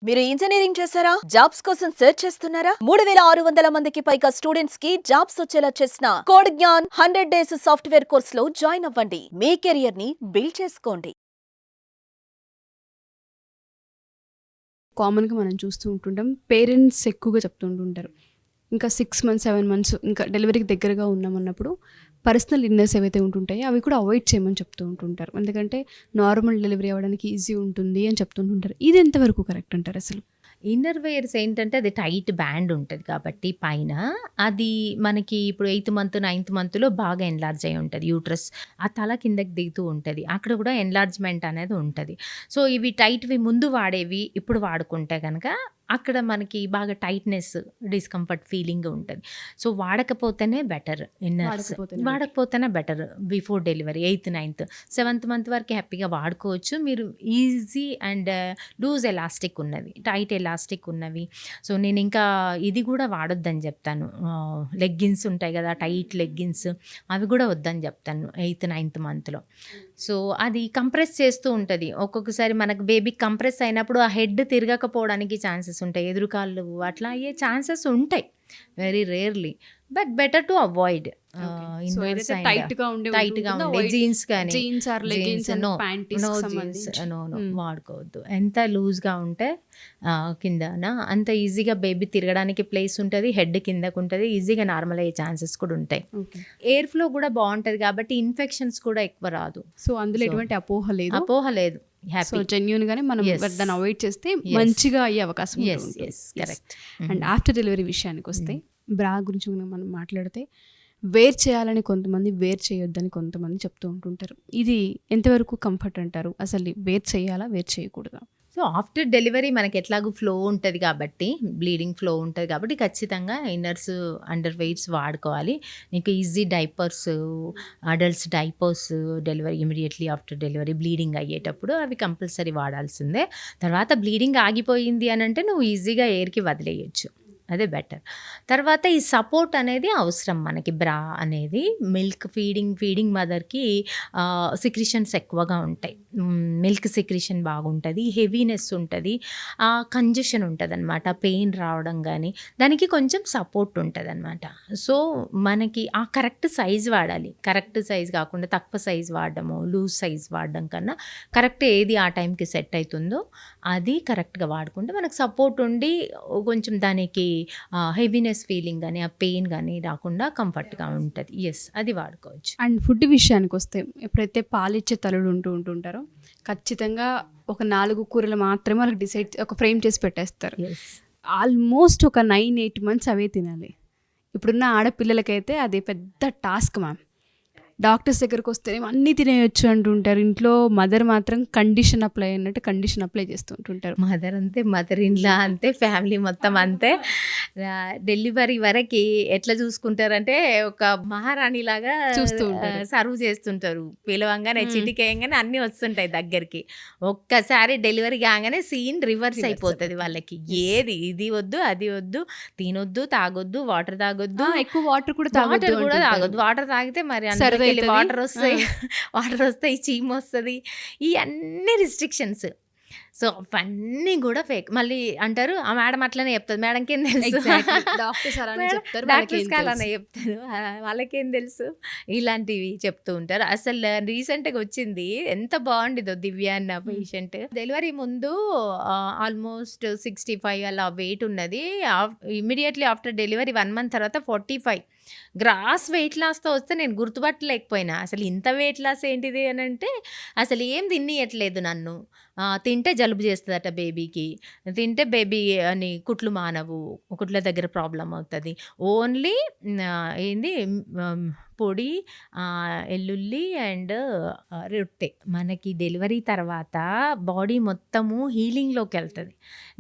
మీరు ఇంజనీరింగ్ చేశారా? జాబ్స్ కోసం సెర్చ్ చేస్తున్నారా? 3600 మందికి పైగా స్టూడెంట్స్ కి జాబ్స్ వచ్చేలా చేసిన code Gyan 100 days software course లో జాయిన్ అవ్వండి. మీ కెరియర్ ని బిల్డ్ చేసుకోండి. కామన్‌గా మనం చూస్తూ ఉంటుంటాం. పేరెంట్స్ ఎక్కువగా చెప్తూ ఉంటుంటారు. ఇంకా 6 మంత్స్, 7 మంత్స్ ఇంకా డెలివరీకి దగ్గరగా ఉన్నామన్నప్పుడు పర్సనల్ ఇల్‌నెస్ ఏవైతే ఉంటుంటాయో అవి కూడా అవాయిడ్ చేయమని చెప్తూ ఉంటుంటారు. ఎందుకంటే నార్మల్ డెలివరీ అవ్వడానికి ఈజీ ఉంటుంది అని చెప్తుంటుంటారు. ఇది ఎంతవరకు కరెక్ట్ అంటారు అసలు? ఇన్నర్ వేర్స్ ఏంటంటే అది టైట్ బ్యాండ్ ఉంటది కాబట్టి పైన, అది మనకి ఇప్పుడు 8థ్ మంత్, 9థ్ మంత్‌లో బాగా ఎన్‌లార్జ్ అయ్యి ఉంటది యూట్రస్. ఆ తల కిందకి దిగుతూ ఉంటది. అక్కడ కూడా ఎన్‌లార్జ్‌మెంట్ అనేది ఉంటది. సో, ఇవి టైట్‌వి ముందు వాడేవి ఇప్పుడు వాడుకుంటే గనక అక్కడ మనకి బాగా టైట్‌నెస్, డిస్కంఫర్ట్ ఫీలింగ్ ఉంటది. సో, వాడకపోతేనే బెటర్ ఇన్నర్స్. వాడకపోతేనే బెటర్ బిఫోర్ డెలివరీ 8థ్, 9థ్, 7థ్ మంత్ వరకు హ్యాపీగా వాడుకోవచ్చు. మీరు ఈజీ అండ్ లూజ్ ఎలాస్టిక్ ఉన్నవి, టైట్ ఎలాస్టిక్ ఉన్నవి. సో, నేను ఇంకా ఇది కూడా వాడొద్దని చెప్తాను. లెగ్గిన్స్ ఉంటాయి కదా, టైట్ లెగ్గిన్స్, అవి కూడా వద్దని చెప్తాను 8థ్, 9థ్ మంత్‌లో. సో, అది కంప్రెస్ చేస్తూ ఉంటది. ఒక్కొక్కసారి మనకు బేబీకి కంప్రెస్ అయినప్పుడు ఆ హెడ్ తిరగకపోవడానికి ఛాన్సెస్ ఉంటాయి. ఎదురు కాళ్ళు అట్లా అయ్యే ఛాన్సెస్ ఉంటాయి. Very rarely. But better to avoid so, ఏదైతే టైట్‌గా టైట్‌గా ఉండే జీన్స్ కానీ jeans or leggings and no ప్యాంటీస్‌కి జీన్స్ సంబంధించి. నో వాడుకోవద్దు. ఎంత లూజ్‌గా ఉంటే కిందన అంత ఈజీగా బేబీ తిరగడానికి ప్లేస్ ఉంటది. హెడ్ కిందకుంటది. ఈజీగా నార్మల్ అయ్యే ఛాన్సెస్ కూడా ఉంటాయి. ఓకే. ఎయిర్ ఫ్లో కూడా బావుంటది కాబట్టి ఇన్ఫెక్షన్స్ కూడా ఎక్కువ రాదు. సో, అందులో So, ఎటువంటి అపోహ లేదు. అపోహ లేదు. So, happy. జెన్యూన్‌గానే మనం Yes. దాన్ని అవాయిడ్ చేస్తే Yes. మంచిగా అయ్యే అవకాశం Yes, ఉంటుంది. yes, correct. And after delivery విషయానికొస్తే బ్రా గురించి మనం మాట్లాడితే వేర్ చేయాలని కొంతమంది, వేర్ చేయొద్దని కొంతమంది చెప్తూ ఉంటుంటారు. ఇది ఎంతవరకు కంఫర్ట్ అంటారు? అసలు వేర్ చేయాలా? వేర్ చేయకూడదా? సో, ఆఫ్టర్ డెలివరీ మనకి ఎట్లాగో ఫ్లో ఉంటది కాబట్టి, బ్లీడింగ్ ఫ్లో ఉంటది కాబట్టి ఖచ్చితంగా ఇన్నర్స్, అండర్ వెయిర్స్ వాడుకోవాలి. నీకు easy diapers, adults diapers delivery immediately after delivery bleeding అయ్యేటప్పుడు అవి కంపల్సరీ వాడాల్సిందే. తర్వాత బ్లీడింగ్ ఆగిపోయింది అనంటే నువ్వు ఈజీగా ఎయిర్‌కి వదిలేయొచ్చు. అదే బెటర్. తర్వాత ఈ సపోర్ట్ అనేది అవసరం మనకి. బ్రా అనేది మిల్క్ ఫీడింగ్ మదర్‌కి సెక్రీషన్స్ ఎక్కువగా ఉంటాయి. మిల్క్ సెక్రీషన్ బాగుంటది. హెవీనెస్ ఉంటది. కంజెషన్ ఉంటదనమాట. పెయిన్ రావడం గానీ, దానికి కొంచెం సపోర్ట్ ఉంటదనమాట. సో, మనకి ఆ కరెక్ట్ సైజ్ వాడాలి. కరెక్ట్ సైజ్ కాకుండా తక్కువ సైజ్ వాడడము, లూజ్ సైజ్ వాడడం కన్నా కరెక్ట్ ఏది ఆ టైంకి సెట్ అయితుందో అది కరెక్ట్‌గా వాడుకుంటే మనకు సపోర్ట్ ఉండి కొంచెం దానికి హెవీనెస్ ఫీలింగ్ గానీ, ఆ పెయిన్ గానీ రాకుండా కంఫర్ట్‌గా ఉంటది. యెస్, అది వాడుకోవచ్చు. అండ్ ఫుడ్ విషయానికొస్తే ఎప్పుడైతే పాలిచ్చే తల్లులు ఉంటుంటారో ఖచ్చితంగా ఒక 4 కూరలు మాత్రమే వాళ్ళకి ఒక ఫ్రేమ్ చేసి పెట్టేస్తారు. యెస్. ఆల్మోస్ట్ ఒక 9, 8 మంత్స్ అవే తినాలి. ఇప్పుడున్న ఆడపిల్లలకైతే అది పెద్ద టాస్క్ మ్యామ్. డాక్టర్స్ దగ్గరికి వస్తేనేమో అన్నీ తినేయొచ్చు అంటుంటారు. ఇంట్లో మదర్ మాత్రం కండిషన్ అప్లై అన్నట్టు కండిషన్ అప్లై చేస్తూ ఉంటుంటారు. మదర్ అంతే, మదర్ ఇన్ లా అంతే, ఫ్యామిలీ మొత్తం అంతే. డెలివరీ వరకి ఎట్లా చూసుకుంటారంటే ఒక మహారాణిలాగా చూస్తూ ఉంటారు. సర్వ్ చేస్తుంటారు. పిలవంగానే చిటికేయంగానే అన్నీ వస్తుంటాయి దగ్గరికి. ఒక్కసారి డెలివరీ కాగానే సీన్ రివర్స్ అయిపోతుంది వాళ్ళకి. ఏది ఇది వద్దు, అది వద్దు, తినొద్దు, తాగొద్దు, వాటర్ తాగొద్దు. ఎక్కువ వాటర్ కూడా వాటర్ కూడా తాగొద్దు. వాటర్ తాగితే మరి సరదా అందులోకెళ్ళి అవుతది. వాటర్ వస్తాయి. వాటర్ వస్తాయి, చీమ వస్తుంది. ఈ అన్ని రిస్ట్రిక్షన్స్. సో, అవన్నీ కూడా ఫేక్. మళ్ళీ అంటారు ఆ మేడం అట్లనే చెప్తుంది. మేడంకేం తెలుసు? డాక్టర్స్ అలానే చెప్తారు. డాక్టర్స్కి అలానే చెప్తారు. వాళ్ళకేం తెలుసు? ఇలాంటివి చెప్తూ ఉంటారు. అసలు రీసెంట్గా వచ్చింది, ఎంత బాగుండిదో దివ్య అన్న పేషెంట్. డెలివరీ ముందు ఆల్మోస్ట్ 65 అలా వెయిట్ ఉన్నది. ఇమ్మీడియట్లీ ఆఫ్టర్ డెలివరీ 1 మంత్ తర్వాత 45. గ్రాస్ వెయిట్ లాస్తో వస్తే నేను గుర్తుపట్టలేకపోయినా. అసలు ఇంత వెయిట్ లాస్ ఏంటిది అని అంటే, అసలు ఏం తినియట్లేదు నన్ను. తింటే జలుబు చేస్తుందట బేబీకి. తింటే బేబీ అని కుట్లు మానవు, కుట్ల దగ్గర ప్రాబ్లం అవుతుంది. ఓన్లీ ఏంది పొడి, ఎల్లుల్లి అండ్ రొట్టె. మనకి డెలివరీ తర్వాత బాడీ మొత్తము హీలింగ్లోకి వెళ్తుంది.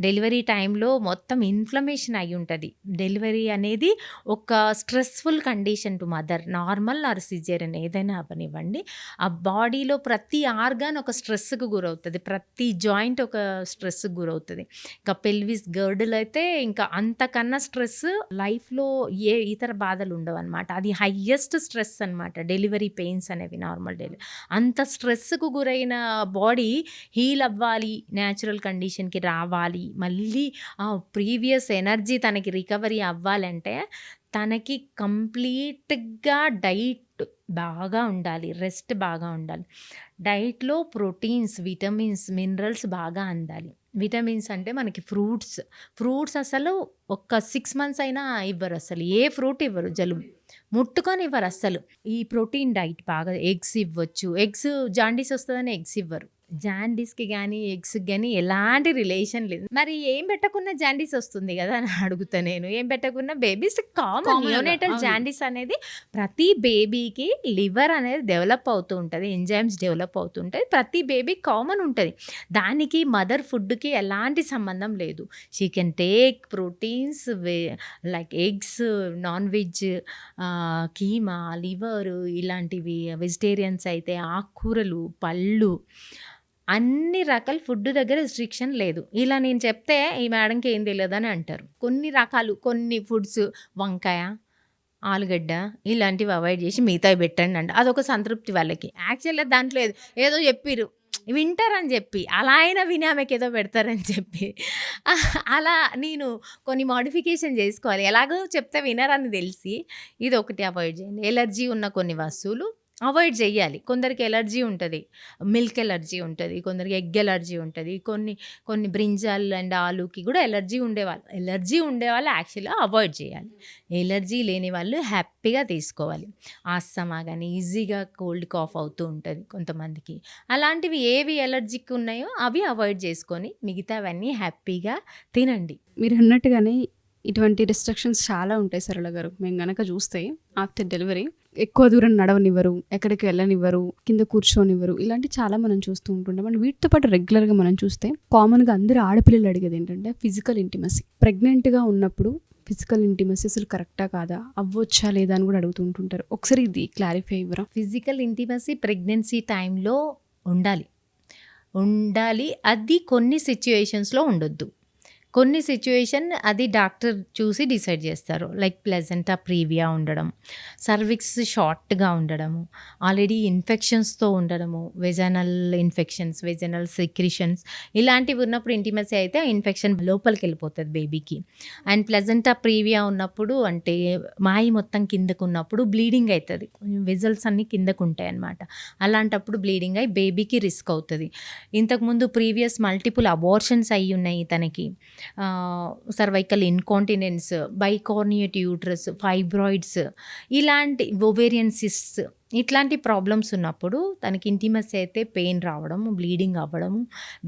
డెలివరీ టైంలో మొత్తం ఇన్ఫ్లమేషన్ అయి ఉంటుంది. డెలివరీ అనేది ఒక stressful condition to mother. Normal or caesarean ఏదైనా అవనివ్వండి, ఆ బాడీలో ప్రతి ఆర్గాన్ ఒక స్ట్రెస్కి గురవుతుంది. ప్రతి జాయింట్ ఒక స్ట్రెస్కి గురవుతుంది. ఇంకా పెల్విస్ గర్డులు అయితే ఇంకా అంతకన్నా స్ట్రెస్ లైఫ్లో ఏ ఇతర బాధలు ఉండవు అనమాట. అది హయ్యెస్ట్ స్ట్రెస్ అనమాట డెలివరీ పెయిన్స్ అనేవి నార్మల్ అంత స్ట్రెస్కు గురైన బాడీ హీల్ అవ్వాలి, న్యాచురల్ కండిషన్కి రావాలి, మళ్ళీ ప్రీవియస్ ఎనర్జీ తనకి రికవరీ అవ్వాలంటే తనకి కంప్లీట్గా డైట్ బాగా ఉండాలి, రెస్ట్ బాగా ఉండాలి. డైట్లో ప్రోటీన్స్, విటమిన్స్, మినరల్స్ బాగా అందాలి. విటమిన్స్ అంటే మనకి ఫ్రూట్స్ అసలు ఒక్క 6 months అయినా ఇవ్వరు, అసలు ఏ ఫ్రూట్ ఇవ్వరు, జలుబు ముట్టుకొని ఇవ్వరు అస్సలు. ఈ ప్రోటీన్ డైట్ బాగా, ఎగ్స్ ఇవ్వచ్చు. ఎగ్స్ జాండీస్ వస్తుందని ఎగ్స్ ఇవ్వరు. జాండీస్కి కానీ ఎగ్స్కి కానీ ఎలాంటి రిలేషన్ లేదు. మరి ఏం పెట్టకున్నా జాండీస్ వస్తుంది కదా అని అడుగుతా నేను. ఏం పెట్టకున్నా బేబీస్ కామన్ న్యూనేటల్ జాండీస్ అనేది ప్రతి బేబీకి లివర్ అనేది డెవలప్ అవుతూ ఉంటుంది, ఎంజైమ్స్ డెవలప్ అవుతూ ఉంటుంది, ప్రతి బేబీ కామన్ ఉంటుంది. దానికి మదర్ ఫుడ్కి ఎలాంటి సంబంధం లేదు. She can take proteins like eggs, non veg, keema, liver, ఇలాంటివి. వెజిటేరియన్స్ అయితే ఆకుకూరలు, పళ్ళు, అన్ని రకాల ఫుడ్ దగ్గర రిస్ట్రిక్షన్ లేదు. ఇలా నేను చెప్తే ఈ మేడంకి ఏం తెలియదని అంటారు. కొన్ని ఫుడ్స్, వంకాయ, ఆలుగడ్డ ఇలాంటివి అవాయిడ్ చేసి మిగతావి పెట్టండి అంట. అదొక సంతృప్తి వాళ్ళకి. యాక్చువల్గా దాంట్లో ఏదో చెప్పిరు, వింటారని చెప్పి, అలా అయినా విని ఆమెకి ఏదో పెడతారని చెప్పి అలా నేను కొన్ని మోడిఫికేషన్ చేసుకోవాలి. ఎలాగో చెప్తే వినరని తెలిసి ఇది ఒకటి అవాయిడ్ చేయండి. ఎలర్జీ ఉన్న కొన్ని వస్తువులు అవాయిడ్ చేయాలి. కొందరికి ఎలర్జీ ఉంటుంది, మిల్క్ ఎలర్జీ ఉంటుంది, కొందరికి ఎగ్ ఎలర్జీ ఉంటుంది, కొన్ని బ్రింజాల్ అండ్ ఆలుకి కూడా ఎలర్జీ ఉండేవాళ్ళు యాక్చువల్గా అవాయిడ్ చేయాలి. ఎలర్జీ లేని వాళ్ళు హ్యాపీగా తీసుకోవాలి. ఆస్తమా కానీ ఈజీగా కోల్డ్ కాఫ్ అవుతూ ఉంటుంది కొంతమందికి. అలాంటివి ఏవి ఎలర్జీకి ఉన్నాయో అవి అవాయిడ్ చేసుకొని మిగతావన్నీ హ్యాపీగా తినండి. మీరు అన్నట్టుగానే ఇటువంటి రిస్ట్రిక్షన్స్ చాలా ఉంటాయి సరళ గారు. మేము గనక చూస్తే ఆఫ్టర్ డెలివరీ ఎక్కువ దూరం నడవనివ్వరు, ఎక్కడికి వెళ్ళనివ్వరు, కింద కూర్చోనివ్వరు, ఇలాంటి చాలా మనం చూస్తూ ఉంటుంటాం. అండ్ వీటితో పాటు రెగ్యులర్గా మనం చూస్తే కామన్గా అందరూ ఆడపిల్లలు అడిగేది ఏంటంటే ఫిజికల్ ఇంటిమసీ. ప్రెగ్నెంట్గా ఉన్నప్పుడు ఫిజికల్ ఇంటిమసీ అసలు కరెక్టా కాదా, అవ్వచ్చా లేదా అని కూడా అడుగుతూ ఉంటుంటారు. ఒకసారి ఇది క్లారిఫై ఇవ్వరా? ఫిజికల్ ఇంటిమసీ ప్రెగ్నెన్సీ టైంలో ఉండాలి. అది కొన్ని సిచ్యువేషన్స్లో ఉండొద్దు. కొన్ని సిచ్యువేషన్ అది డాక్టర్ చూసి డిసైడ్ చేస్తారు. లైక్ ప్లెజెంటా ప్రీవియా ఉండడం, సర్విక్స్ షార్ట్గా ఉండడము, ఆల్రెడీ ఇన్ఫెక్షన్స్తో ఉండడము, వెజనల్ ఇన్ఫెక్షన్స్, వెజనల్ సెక్రిషన్స్ ఇలాంటివి ఉన్నప్పుడు ఇంటిమసీ అయితే ఆ ఇన్ఫెక్షన్ లోపలికి వెళ్ళిపోతుంది బేబీకి. అండ్ ప్లెజెంటా ప్రీవియా ఉన్నప్పుడు అంటే మాయి మొత్తం కిందకు ఉన్నప్పుడు బ్లీడింగ్ అవుతుంది, వెజల్స్ అన్నీ కిందకు ఉంటాయి అన్నమాట. అలాంటప్పుడు బ్లీడింగ్ అయ్యి బేబీకి రిస్క్ అవుతుంది. ఇంతకుముందు ప్రీవియస్ మల్టిపుల్ అబార్షన్స్ అయ్యి ఉన్నాయి తనకి, సర్వైకల్ ఇన్కాంటినెన్స్, బైకార్నియేట్ యూట్రస్, ఫైబ్రాయిడ్స్, ఇలాంటి ఓవేరియన్ సిస్ట్స్, ఇట్లాంటి ప్రాబ్లమ్స్ ఉన్నప్పుడు తనకి ఇంటిమసీ అయితే పెయిన్ రావడం, బ్లీడింగ్ అవ్వడం,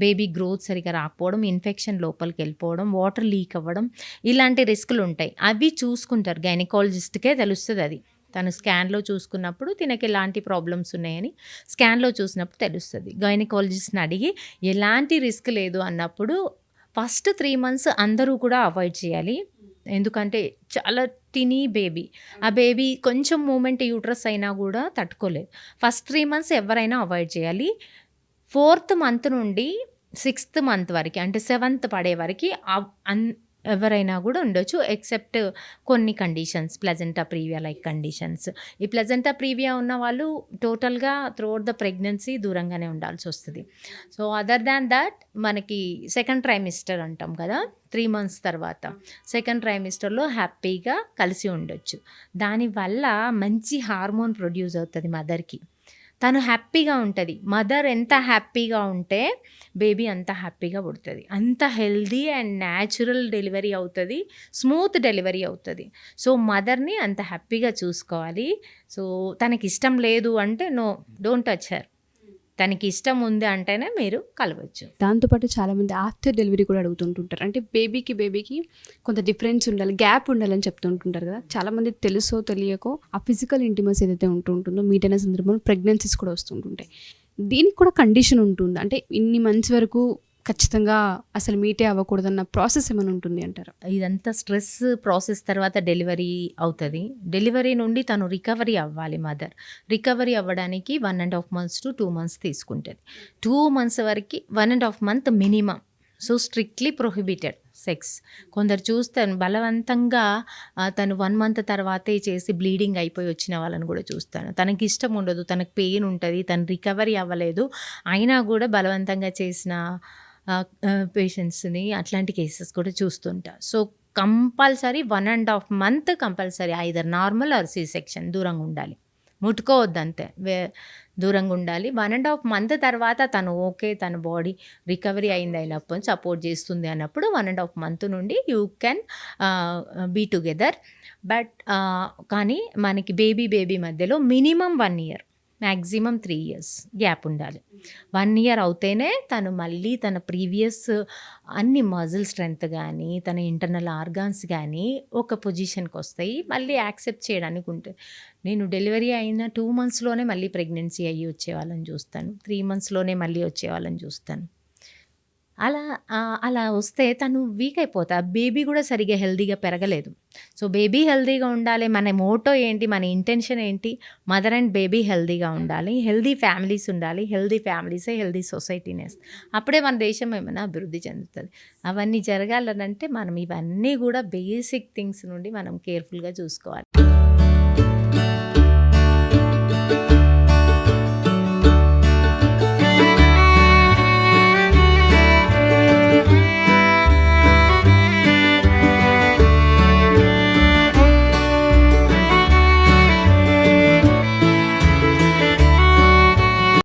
బేబీ గ్రోత్ సరిగా రాకపోవడం, ఇన్ఫెక్షన్ లోపలికి వెళ్ళిపోవడం, వాటర్ లీక్ అవ్వడం, ఇలాంటి రిస్కులు ఉంటాయి. అవి చూసుకుంటారు, గైనకాలజిస్ట్కే తెలుస్తుంది. అది తను స్కాన్లో చూసుకున్నప్పుడు తినకి ఎలాంటి ప్రాబ్లమ్స్ ఉన్నాయని స్కాన్లో చూసినప్పుడు తెలుస్తుంది. గైనకాలజిస్ట్ని అడిగి ఎలాంటి రిస్క్ లేదు అన్నప్పుడు ఫస్ట్ 3 months అందరూ కూడా అవాయిడ్ చేయాలి. ఎందుకంటే చాలా టినీ బేబీ, ఆ బేబీ కొంచెం మూమెంట్ యూట్రస్ అయినా కూడా తట్టుకోలేదు. ఫస్ట్ 3 months ఎవరైనా అవాయిడ్ చేయాలి. 4th month నుండి 6th month వరకు అంటే 7th పడే వరకు ఎవరైనా కూడా ఉండొచ్చు, ఎక్సెప్ట్ కొన్ని conditions, placenta previa like conditions. ఈ ప్లెజెంటా ప్రీవియా ఉన్న వాళ్ళు టోటల్గా త్రూఅవుట్ ద ప్రెగ్నెన్సీ దూరంగానే ఉండాల్సి వస్తుంది. సో అదర్ దాన్ దట్ మనకి సెకండ్ ట్రైమిస్టర్ అంటాం కదా, 3 months తర్వాత సెకండ్ ట్రైమిస్టర్లో హ్యాపీగా కలిసి ఉండొచ్చు. దానివల్ల మంచి హార్మోన్ ప్రొడ్యూస్ అవుతుంది మదర్కి. తను హ్యాపీగా ఉంటుంది. మదర్ ఎంత హ్యాపీగా ఉంటే బేబీ అంత హ్యాపీగా పుడుతుంది, అంత హెల్దీ అండ్ న్యాచురల్ డెలివరీ అవుతుంది, స్మూత్ డెలివరీ అవుతుంది. సో మదర్ని అంత హ్యాపీగా చూసుకోవాలి. సో తనకి ఇష్టం లేదు అంటే డోంట్ టచ్ హర్. తనకి ఇష్టం ఉంది అంటేనే మీరు కలవచ్చు. దాంతోపాటు చాలామంది ఆఫ్టర్ డెలివరీ కూడా అడుగుతుంటుంటారు, అంటే బేబీకి కొంత డిఫరెన్స్ ఉండాలి, గ్యాప్ ఉండాలని చెప్తుంటుంటారు కదా. చాలామంది తెలుసో తెలియకో ఆ ఫిజికల్ ఇంటిమసీ ఏదైతే ఉంటుందో మీట్ అయిన సందర్భంలో ప్రెగ్నెన్సీస్ కూడా వస్తుంటుంటాయి. దీనికి కూడా కండిషన్ ఉంటుంది, అంటే ఇన్ని మంత్స్ వరకు ఖచ్చితంగా అసలు మీటే అవ్వకూడదన్న ప్రాసెస్ ఏమైనా ఉంటుంది అంటారు? ఇదంతా స్ట్రెస్ ప్రాసెస్ తర్వాత డెలివరీ అవుతుంది. డెలివరీ నుండి తను రికవరీ అవ్వాలి. మదర్ రికవరీ అవ్వడానికి 1.5 months to 2 months తీసుకుంటుంది. 2 months వరకు 1.5 month minimum so strictly prohibited sex. కొందరు చూస్తాను బలవంతంగా తను 1 మంత్ తర్వాతే చేసి బ్లీడింగ్ అయిపోయి వచ్చిన వాళ్ళని కూడా చూస్తాను. తనకి ఇష్టం ఉండదు, తనకు పెయిన్ ఉంటుంది, తను రికవరీ అవ్వలేదు, అయినా కూడా బలవంతంగా చేసిన పేషెంట్స్ని అట్లాంటి కేసెస్ కూడా చూస్తుంటా. So compulsory 1.5 month compulsory either normal or C section, దూరంగా ఉండాలి, ముట్టుకోవద్దు అంతే, దూరంగా ఉండాలి. 1.5 మంత్ తర్వాత తను ఓకే, తన బాడీ రికవరీ అయింది అయినప్పుడు, సపోర్ట్ చేస్తుంది అన్నప్పుడు 1.5 మంత్ నుండి you can be together. But కానీ మనకి బేబీ మధ్యలో minimum 1 year, maximum 3 years gap ఉండాలి. 1 ఇయర్ అవుతేనే తను మళ్ళీ తన ప్రీవియస్ అన్ని మజిల్ స్ట్రెంగ్త్ కానీ తన ఇంటర్నల్ ఆర్గాన్స్ కానీ ఒక పొజిషన్కి వస్తాయి, మళ్ళీ యాక్సెప్ట్ చేయడానికి ఉంటుంది. నేను డెలివరీ అయిన 2 మంత్స్లోనే మళ్ళీ ప్రెగ్నెన్సీ అయ్యి వచ్చేవాళ్ళని చూస్తాను, 3 మంత్స్లోనే మళ్ళీ వచ్చేవాళ్ళని చూస్తాను. అలా వస్తే తను వీక్ అయిపోతా, బేబీ కూడా సరిగ్గా హెల్తీగా పెరగలేదు. సో బేబీ హెల్తీగా ఉండాలి, మన మోటో ఏంటి, మన ఇంటెన్షన్ ఏంటి, మదర్ అండ్ బేబీ హెల్తీగా ఉండాలి, హెల్తీ ఫ్యామిలీస్ ఉండాలి, హెల్తీ ఫ్యామిలీసే హెల్తీ సొసైటీనే. అప్పుడే మన దేశం ఏమైనా అభివృద్ధి చెందుతుంది. అవన్నీ జరగాలనంటే మనం ఇవన్నీ కూడా బేసిక్ థింగ్స్ నుండి మనం కేర్ఫుల్గా చూసుకోవాలి.